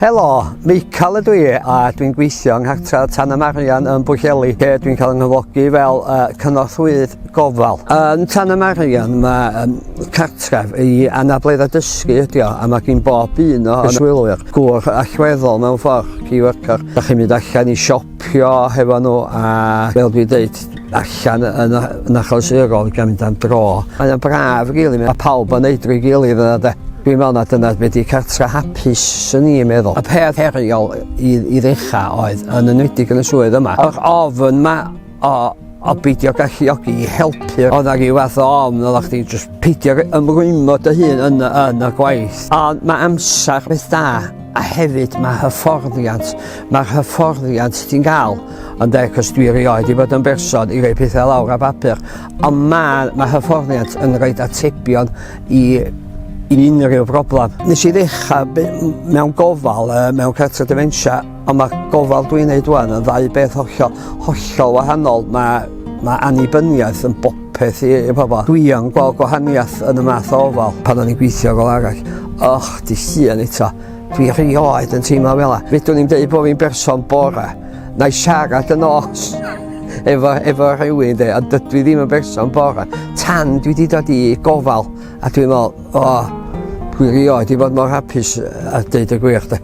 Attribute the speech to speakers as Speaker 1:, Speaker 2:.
Speaker 1: Helo, Meical ydw I a dwi'n gweithio yng Cartref Preswyl yn Bwllheli, lle dwi'n cael yng nghyflogi fel Cymhorthydd Gofal. Yn Preswyl mae cartref i Anableddau Dysgu ydi o, a mae gen bob un o yswylwyr gŵr allweddol mewn ffordd, key worker. Da chi'n mynd allan i siopio hefo nhw a fel dwi'n deud, allan yn achlysurol gan mynd am dro. Mae'n braf rili, mae pawb yn neud rhy gilydd yna de. Dwi'n meddwl na dyna wedi cartref hapus yn i'n meddwl. Y peth heriol i ddechrau oedd yn enwedig yn y swydd yma. Yr ofn yma o beidio galluogi i helpu. Oedd na ryw fath o ofn oedd chdi jyst peidio ymrwymo dy hun yn y gwaith. Ond mae amser beth da. A hefyd mae hyfforddiant. Mae'r hyfforddiant ti'n gael yn de, cos dwi erioed i fod yn berson i roi pethau lawr a bapur. Ond mae hyfforddiant yn rhoi atebion i unrhyw broblem. Nes i ddechrau mewn gofal, mewn cartref dementia, ond mae gofal dwi'n neud rwan yn ddau beth hollol wahanol. Mae annibyniaeth yn bopeth i pobl. Dwi yn gweld gwahaniaeth yn y math o ofal pan o'n i'n gweithio gol arall. Di llun eto. Dwi erioed yn teimlo fel yna. Fedrwn ni'n deud bod fi'n berson bore. Na i siarad yn os efo rhywun de, ond dwi ddim yn berson bore. Tan dwi wedi dod i gofal a dwi'n meddwl, dwi erioed i fod mor hapus a deud y gwir de.